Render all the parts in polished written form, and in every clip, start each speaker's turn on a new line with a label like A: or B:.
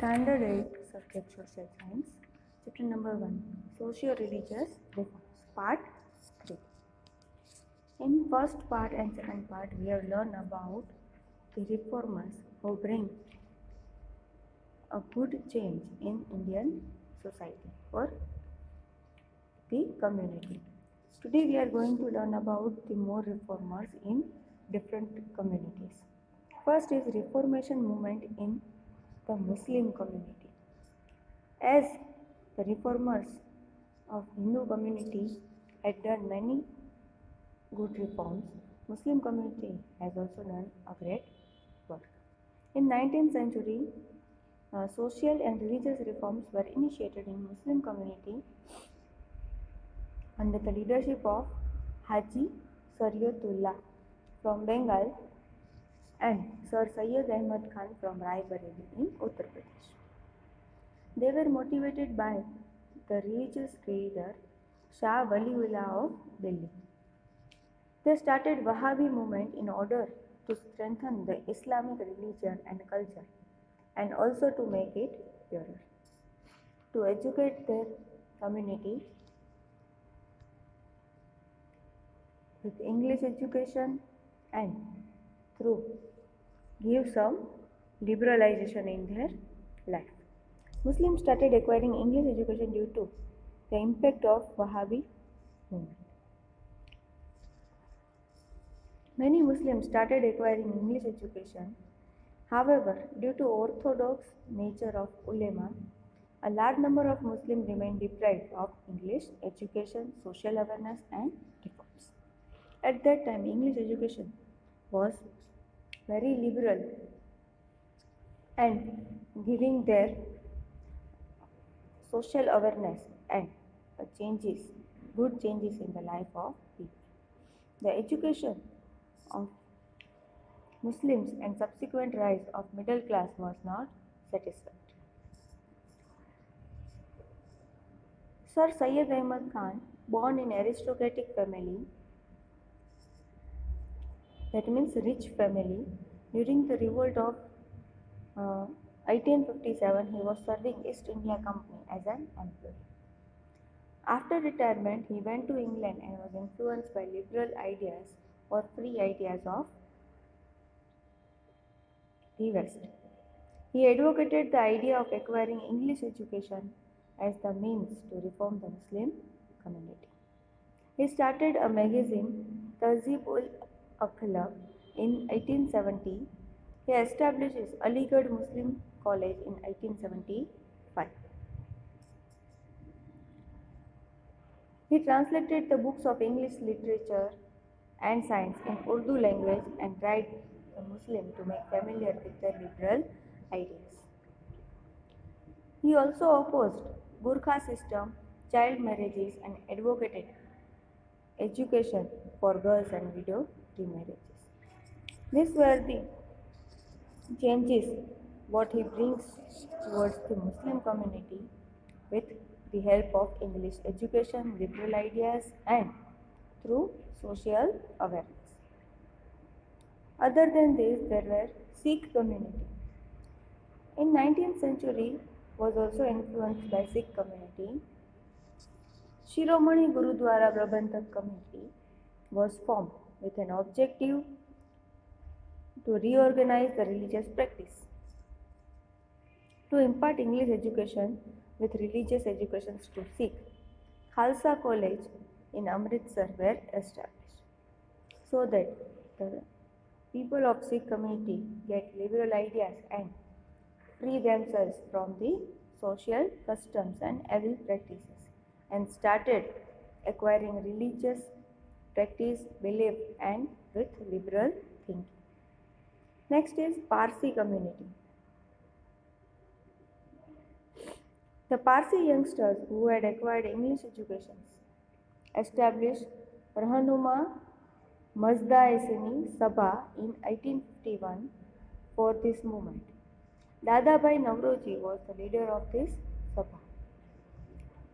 A: Standard 8 Subject Social Science, Chapter number 1, Socio-Religious Reforms, Part 3. In first part and second part, we have learned about the reformers who bring a good change in Indian society or the community. Today we are going to learn about the more reformers in different communities. First is Reformation movement in the Muslim community. As the reformers of Hindu community had done many good reforms, Muslim community has also done a great work. In 19th century, social and religious reforms were initiated in Muslim community under the leadership of Haji Sariyatullah from Bengal and Sir Syed Ahmad Khan from Rai Bareilly in Uttar Pradesh. They were motivated by the religious leader Shah Waliullah of Delhi. They started Wahhabi movement in order to strengthen the Islamic religion and culture and also to make it purer. To educate their community with English education and through give some liberalization in their life. Muslims started acquiring English education due to the impact of Wahhabi movement. Many Muslims started acquiring English education. However, due to orthodox nature of ulema, a large number of Muslims remained deprived of English education, social awareness and reforms. At that time, English education was very liberal and giving their social awareness and changes, good changes in the life of people. The education of Muslims and subsequent rise of middle class was not satisfactory. Sir Syed Ahmad Khan, born in aristocratic family, that means rich family, during the revolt of 1857, he was serving East India Company as an employee. After retirement, he went to England and was influenced by liberal ideas or free ideas of the West. He advocated the idea of acquiring English education as the means to reform the Muslim community. He started a magazine, Tahzeeb-ul-Akhlaq, in 1870. He establishes Aligarh Muslim College in 1875. He translated the books of English literature and science in Urdu language and tried the Muslim to make familiar with their liberal ideas. He also opposed Burqa system, child marriages and advocated education for girls and widow remarriages. These were the changes what he brings towards the Muslim community with the help of English education, liberal ideas and through social awareness. Other than this, there were Sikh community. In 19th century was also influenced by Sikh community. Shiromani Gurudwara Prabandhak Committee was formed with an objective to reorganize the religious practice, to impart English education with religious educations to Sikh. Khalsa College in Amritsar were established so that the people of Sikh community get liberal ideas and free themselves from the social customs and evil practices and started acquiring religious practice, belief and with liberal thinking. Next is Parsi community. The Parsi youngsters who had acquired English education established Rahnuma Mazda-e Sabha in 1851 for this movement. Dadabhai Nauroji was the leader of this Sabha.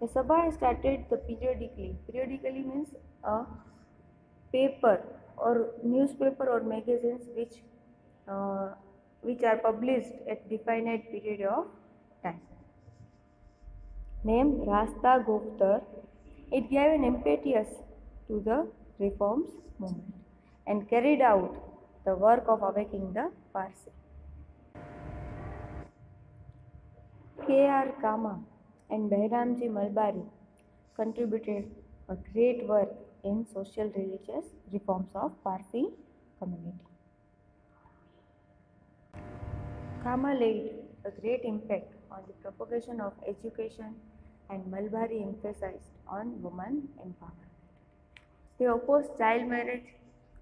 A: The Sabha started the periodically means a paper or newspaper or magazines which are published at definite period of time. Named Rasta Goftar, it gave an impetus to the reforms movement and carried out the work of awakening the Parsi. K.R. Kama and Behramji Malbari contributed a great work in social religious reforms of Parsi community. Kama laid a great impact on the propagation of education and Malbari emphasized on women empowerment. They opposed child marriage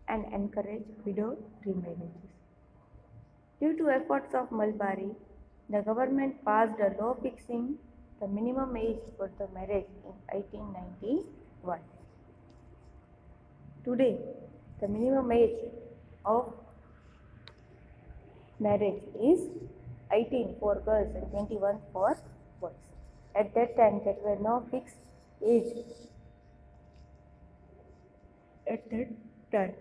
A: and encouraged widow remarriages. Due to efforts of Malbari, the government passed a law fixing the minimum age for the marriage in 1891. Today, the minimum age of marriage is 18 for girls and 21 for boys. At that time, there were no fixed age at that time.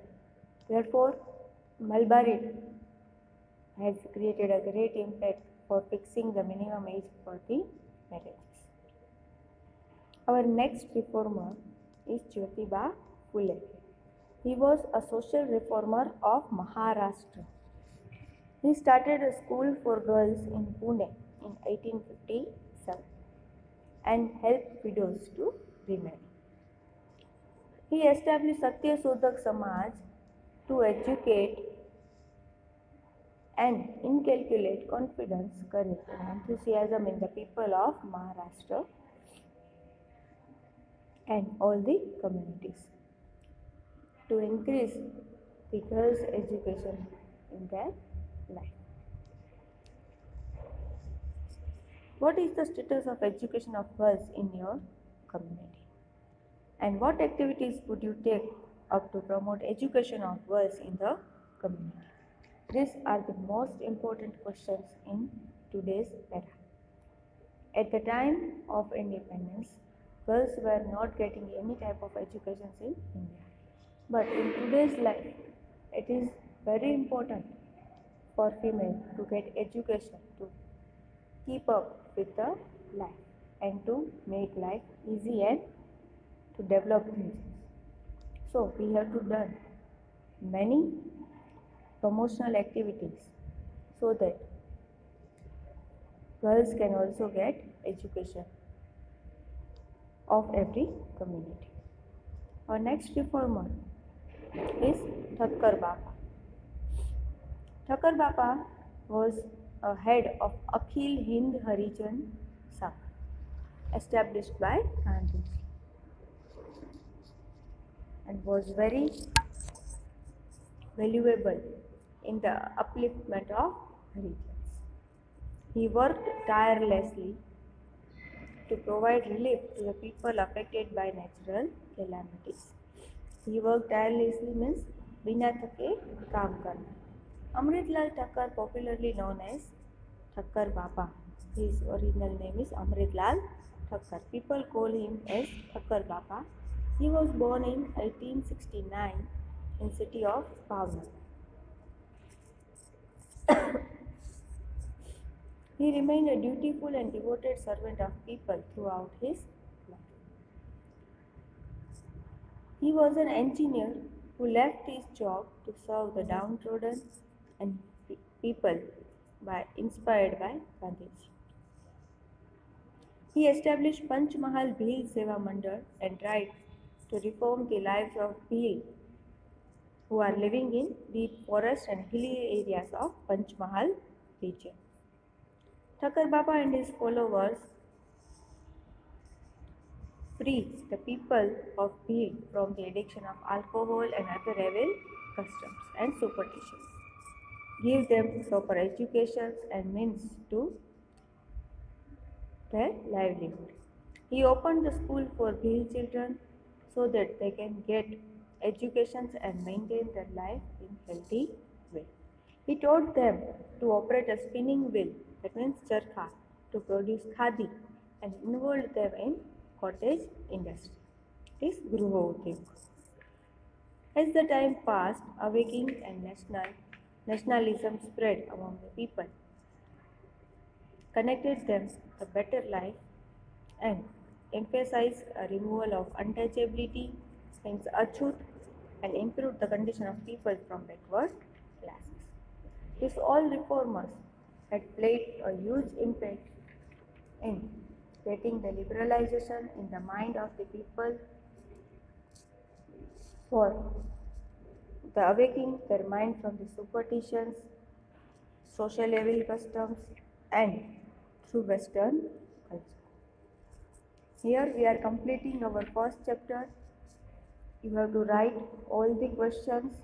A: Therefore, Malbari has created a great impact for fixing the minimum age for the marriages. Our next reformer is Jyotiba Phule. He was a social reformer of Maharashtra. He started a school for girls in Pune in 1857 and helped widows to remarry. He established Satya Sodhak Samaj to educate and inculcate confidence, courage, and enthusiasm in the people of Maharashtra and all the communities to increase the girls' education in their life. What is the status of education of girls in your community? And what activities would you take up to promote education of girls in the community? These are the most important questions in today's era. At the time of independence, girls were not getting any type of education in India. But in today's life, it is very important for female to get education, to keep up with the life and to make life easy and to develop things. So we have to do many promotional activities so that girls can also get education of every community. Our next reformer is Thakkar Bapa. Thakkar Bapa was a head of Akhil Hind Harijan Sabha established by Gandhi and was very valuable in the upliftment of Harijans. He worked tirelessly to provide relief to the people affected by natural calamities. He worked tirelessly means बिना थके काम करना. Amritlal Thakkar, popularly known as Thakkar Bapa. His original name is Amritlal Thakkar. People call him as Thakkar Bapa. He was born in 1869 in city of Bhavnagar. He remained a dutiful and devoted servant of people throughout his life. He was an engineer who left his job to serve the downtrodden and people inspired by Gandhiji. He established Panchmahal Bhil Seva Mandal and tried to reform the lives of Bhil who are living in deep forest and hilly areas of Panchmahal region. Thakkar Bapa and his followers freed the people of Bhil from the addiction of alcohol and other evil customs and superstitions. Give them proper education and means to their livelihood. He opened the school for Bhil children so that they can get educations and maintain their life in healthy way. He taught them to operate a spinning wheel, that means charkha, to produce khadi and involved them in cottage industry. It is Gruha Udyog. As the time passed, awakening and nationalism spread among the people. connected them a better life, and emphasized a removal of untouchability, hence Achut, and improved the condition of people from backward classes. These all reformers had played a huge impact in getting the liberalization in the mind of the people for the awakening their mind from the superstitions, social level customs, and through Western culture. Here we are completing our first chapter. You have to write all the questions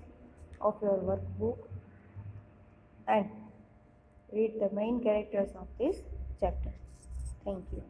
A: of your workbook and read the main characters of this chapter. Thank you.